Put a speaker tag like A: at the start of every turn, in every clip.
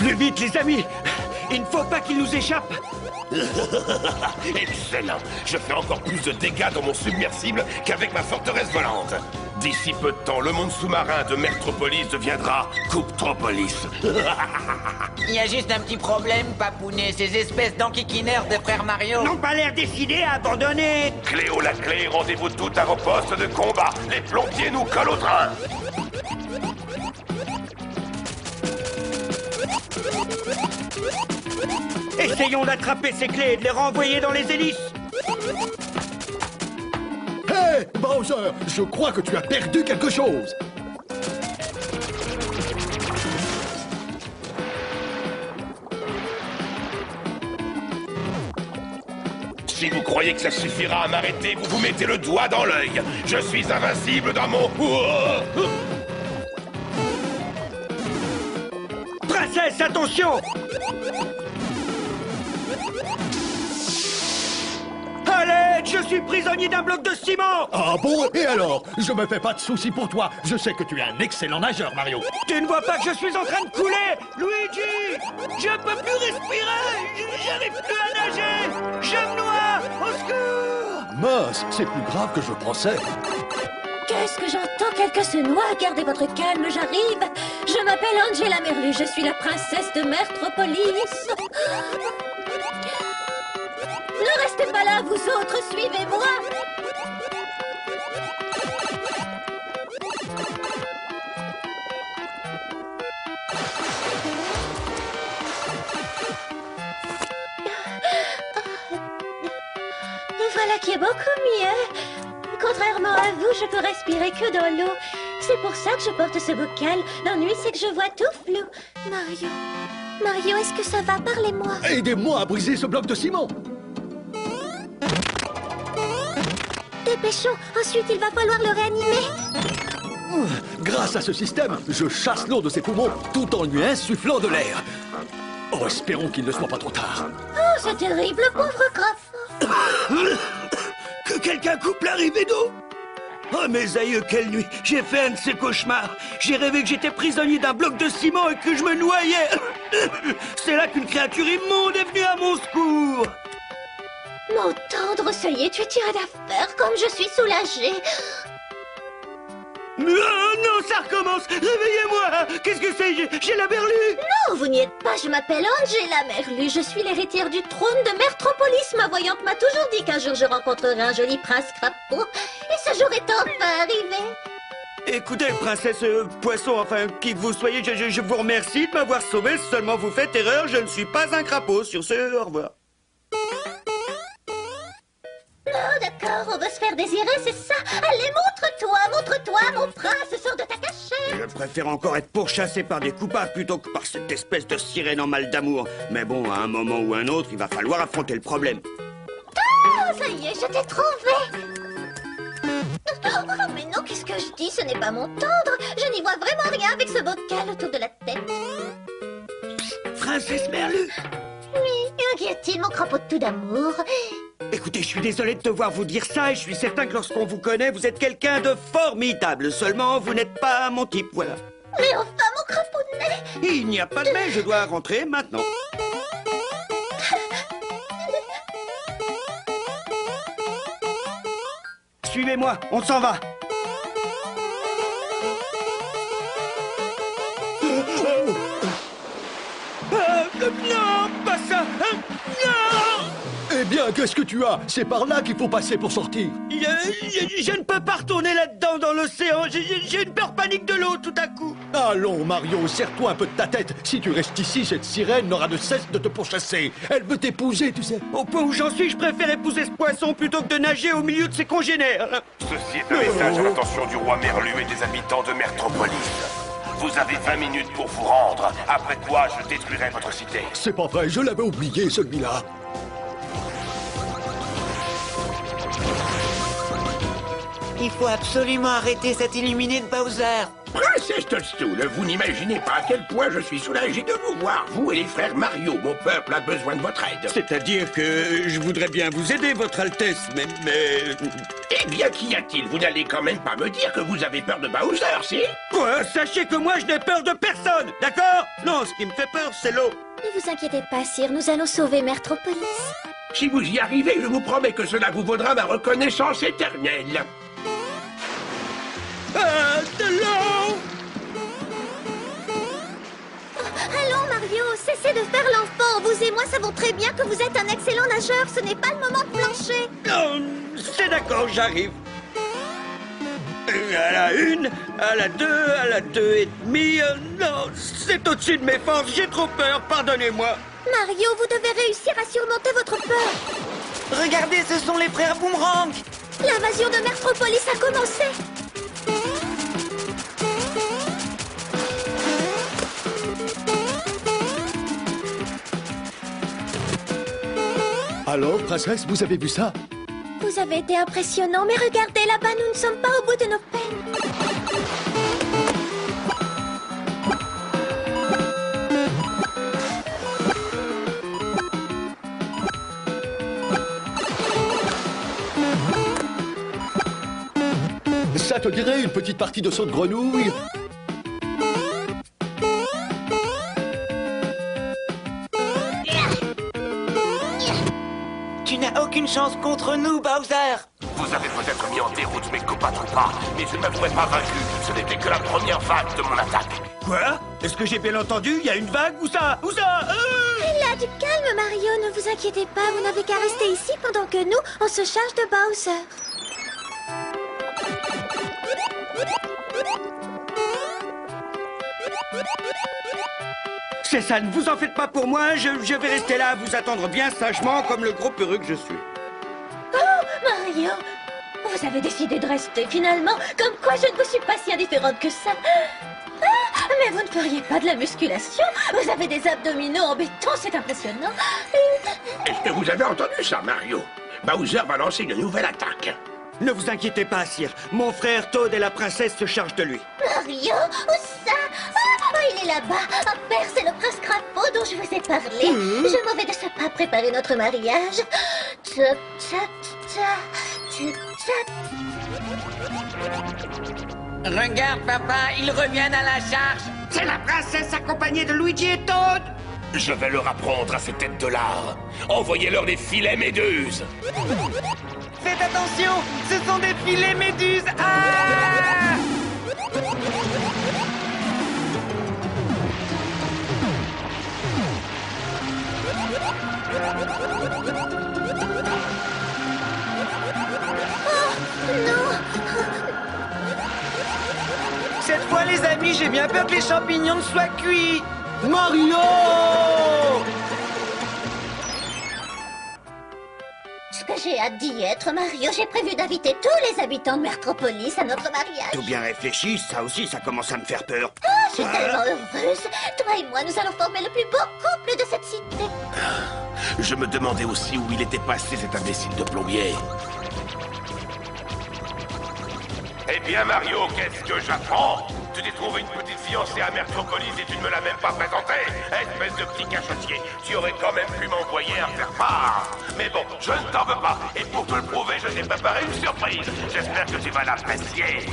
A: Plus vite, les amis! Il ne faut pas qu'il nous échappe!
B: Excellent! Je fais encore plus de dégâts dans mon submersible qu'avec ma forteresse volante. D'ici peu de temps, le monde sous-marin de Mertropolis deviendra Couptropolis.
C: Il y a juste un petit problème, Papounet. Ces espèces d'enquiquineurs de frère Mario.
A: N'ont pas l'air décidés à abandonner!
B: Cléo la clé, rendez-vous tout à vos postes de combat. Les plombiers nous collent au train.
A: Essayons d'attraper ces clés et de les renvoyer dans les hélices!
D: Hé, Bowser, je crois que tu as perdu quelque chose.
B: Si vous croyez que ça suffira à m'arrêter, vous vous mettez le doigt dans l'œil. Je suis invincible dans mon...
A: Princesse, attention! Allez, je suis prisonnier d'un bloc de ciment!
D: Ah bon? Et alors? Je me fais pas de soucis pour toi. Je sais que tu es un excellent nageur, Mario.
A: Tu ne vois pas que je suis en train de couler? Luigi! Je peux plus respirer! J'arrive plus à nager! Je me noie! Au secours!
D: Mince, c'est plus grave que je pensais.
E: Qu'est-ce que j'entends? Quelqu'un se noie. Gardez votre calme, j'arrive. Je m'appelle Angela Merlu. Je suis la princesse de Mertropolis. Ne restez pas là, vous autres. Suivez-moi. Voilà qui est beaucoup mieux. Contrairement à vous, je peux respirer que dans l'eau. C'est pour ça que je porte ce bocal. L'ennui, c'est que je vois tout flou. Mario, est-ce que ça va? Parlez-moi.
D: Aidez-moi à briser ce bloc de ciment.
E: Dépêchons. Ensuite, il va falloir le réanimer.
D: Grâce à ce système, je chasse l'eau de ses poumons tout en lui insufflant de l'air. Oh, espérons qu'il ne soit pas trop tard.
E: Oh, c'est terrible, le pauvre Graf.
A: Que quelqu'un coupe l'arrivée d'eau! Oh mes aïeux, quelle nuit! J'ai fait un de ces cauchemars! J'ai rêvé que j'étais prisonnier d'un bloc de ciment et que je me noyais! C'est là qu'une créature immonde est venue à mon secours!
E: Mon tendre, ça y est, tu es tiré d'affaire, comme je suis soulagée.
A: Non, non, ça recommence! Réveillez-moi! Qu'est-ce que c'est? J'ai la berlue!
E: Non, vous n'y êtes pas, je m'appelle Angela Merlu. Je suis l'héritière du trône de Mertropolis. Ma voyante m'a toujours dit qu'un jour je rencontrerai un joli prince crapaud. Et ce jour est enfin arrivé.
A: Écoutez, princesse poisson, enfin, qui que vous soyez, je vous remercie de m'avoir sauvé. Si seulement vous faites erreur, je ne suis pas un crapaud. Sur ce, au revoir.
E: Oh, d'accord, on veut se faire désirer, c'est ça. Allez, montre-toi, mon prince, sors de ta cachette.
A: Je préfère encore être pourchassé par des coupables plutôt que par cette espèce de sirène en mal d'amour. Mais bon, à un moment ou un autre, il va falloir affronter le problème.
E: Ah, ça y est, je t'ai trouvé. Oh, mais non, qu'est-ce que je dis? Ce n'est pas mon tendre. Je n'y vois vraiment rien avec ce bocal autour de la tête.
A: Princesse Merlu!
E: Oui, qu'y a-t-il, mon crapaud de tout d'amour?
A: Écoutez, je suis désolé de devoir vous dire ça et je suis certain que lorsqu'on vous connaît, vous êtes quelqu'un de formidable. Seulement, vous n'êtes pas mon type, voilà.
E: Mais enfin, mon crapaud de nez!
A: Il n'y a pas de mais, je dois rentrer maintenant. Suivez-moi, on s'en va. Non, pas ça! Non!
D: Eh bien, qu'est-ce que tu as? C'est par là qu'il faut passer pour sortir.
A: Je ne peux pas retourner là-dedans dans l'océan. J'ai une peur panique de l'eau tout à coup.
D: Allons, Mario, serre-toi un peu de ta tête. Si tu restes ici, cette sirène n'aura de cesse de te pourchasser. Elle veut t'épouser, tu sais.
A: Au point où j'en suis, je préfère épouser ce poisson plutôt que de nager au milieu de ses congénères.
B: Ceci est un message à l'attention du roi Merlu et des habitants de Mertropolis. Vous avez 20 minutes pour vous rendre. Après quoi, je détruirai votre cité.
D: C'est pas vrai, je l'avais oublié, celui-là.
C: Il faut absolument arrêter cet illuminé de Bowser.
B: Princesse Toadstool, vous n'imaginez pas à quel point je suis soulagé de vous voir, vous et les frères Mario. Mon peuple a besoin de votre aide.
A: C'est-à-dire que je voudrais bien vous aider, Votre Altesse, mais...
B: Eh bien, qu'y a-t-il? Vous n'allez quand même pas me dire que vous avez peur de Bowser, si?
A: Quoi? Sachez que moi, je n'ai peur de personne, d'accord? Non, ce qui me fait peur, c'est l'eau.
E: Ne vous inquiétez pas, sire, nous allons sauver Mertropolis.
B: Si vous y arrivez, je vous promets que cela vous vaudra ma reconnaissance éternelle.
A: De l'eau!
E: Allons, Mario, cessez de faire l'enfant. Vous et moi savons très bien que vous êtes un excellent nageur. Ce n'est pas le moment de plancher.
A: Non, c'est d'accord, j'arrive. À la 1, à la 2, à la 2 et demi. Non, c'est au-dessus de mes forces. J'ai trop peur, pardonnez-moi.
E: Mario, vous devez réussir à surmonter votre peur.
C: Regardez, ce sont les frères Boomerang.
E: L'invasion de Mertropolis a commencé.
D: Alors, princesse, vous avez vu ça?
E: Vous avez été impressionnant, mais regardez là-bas, nous ne sommes pas au bout de nos peines.
D: Ça te dirait une petite partie de saut de grenouille?
C: Tu n'as aucune chance contre nous, Bowser.
B: Vous avez peut-être mis en déroute mes copains pas, mais je ne m'avouerai pas vaincu. Ce n'était que la première vague de mon attaque.
A: Quoi? Est-ce que j'ai bien entendu? Il y a une vague? Où ça? Où ça?
E: Il a du calme, Mario. Ne vous inquiétez pas, vous n'avez qu'à rester ici pendant que nous, on se charge de Bowser.
A: C'est ça, ne vous en faites pas pour moi. Je vais rester là à vous attendre bien sagement comme le gros peureux que je suis.
E: Oh, Mario, vous avez décidé de rester finalement. Comme quoi je ne vous suis pas si indifférente que ça. Ah, mais vous ne feriez pas de la musculation? Vous avez des abdominaux en béton, c'est impressionnant.
B: Est-ce que vous avez entendu ça, Mario? Bowser va lancer une nouvelle attaque.
A: Ne vous inquiétez pas, sire. Mon frère Toad et la princesse se chargent de lui.
E: Mario, où ça? Ah, il est là-bas. Ah, père, c'est le prince Crapaud dont je vous ai parlé. Je m'en vais de ce pas préparer notre mariage. Tcha, tcha, tcha, tcha, tcha.
C: Regarde, papa, ils reviennent à la charge.
A: C'est la princesse accompagnée de Luigi et Toad.
B: Je vais leur apprendre à ces têtes de lard. Envoyez-leur des filets méduses.
C: Faites attention, ce sont des filets méduses. Ah! Cette fois, les amis, j'ai bien peur que les champignons soient cuits.
D: Mario!
E: Ce que j'ai hâte d'y être, Mario. J'ai prévu d'inviter tous les habitants de Mertropolis à notre mariage.
A: Tout bien réfléchi, ça aussi, ça commence à me faire peur.
E: Ah, je suis tellement heureuse. Toi et moi, nous allons former le plus beau couple de cette cité.
B: Je me demandais aussi où il était passé, cet imbécile de plombier. Eh bien, Mario, qu'est-ce que j'apprends? Tu t'es trouvé une petite fiancée à Mertropolis et tu ne me l'as même pas présentée. Espèce de petit cachotier, tu aurais quand même pu m'envoyer un faire-part. Mais bon, je ne t'en veux pas. Et pour te le prouver, je t'ai préparé une surprise. J'espère que tu vas l'apprécier.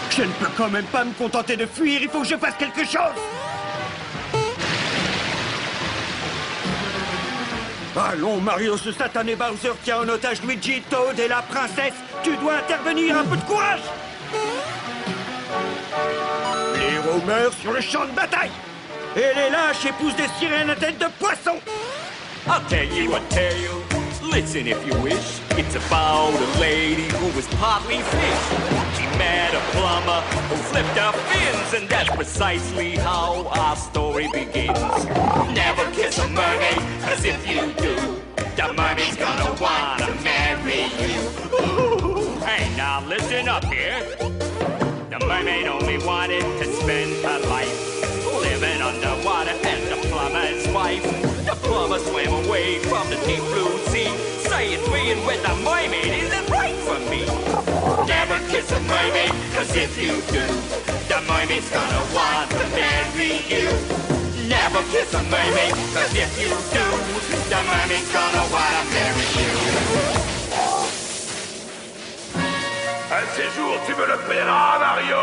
A: Je ne peux quand même pas me contenter de fuir, il faut que je fasse quelque chose. Allons, Mario, ce satané Bowser tient en otage Luigi, Toad et la princesse. Tu dois intervenir, un peu de courage. Les héros meurent sur le champ de bataille. Et les lâches épousent des sirènes à tête de poisson.
F: I'll tell you a tale. Listen if you wish. It's about a lady who was partly fish. She met a plumber who flipped her fins, and that's precisely how our story begins. Never kiss a mermaid, 'cause if you do, the mermaid's gonna wanna marry you. Ooh. Hey, now listen up here. The mermaid only wanted to spend her life living underwater as the plumber's wife. The plumber swam away from the deep blue sea, saying being with a mermaid isn't right for me. Never kiss a mermaid, cause if you do, the mermaid's gonna want to marry you. Never kiss a mermaid, cause if you do, the mermaid's gonna want to marry you.
B: Un de ces jours, tu me le paieras, Mario!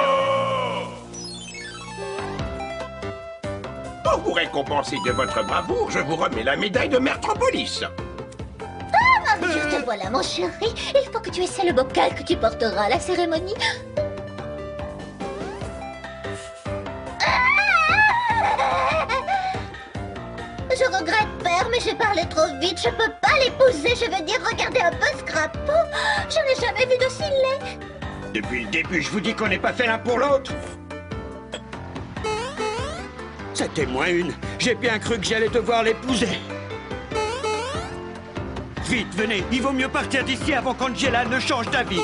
B: Pour vous récompenser de votre bravoure, je vous remets la médaille de Mertropolis.
E: Ah, Mario, te voilà, mon chéri. Il faut que tu essaies le bocal que tu porteras à la cérémonie. Je regrette, père, mais j'ai parlé trop vite. Je peux pas l'épouser. Je veux dire, regardez un peu ce crapaud. Je n'ai jamais vu d'aussi laid.
A: Depuis le début, je vous dis qu'on n'est pas fait l'un pour l'autre. C'était moins une. J'ai bien cru que j'allais devoir l'épouser. Vite, venez. Il vaut mieux partir d'ici avant qu'Angela ne change d'avis.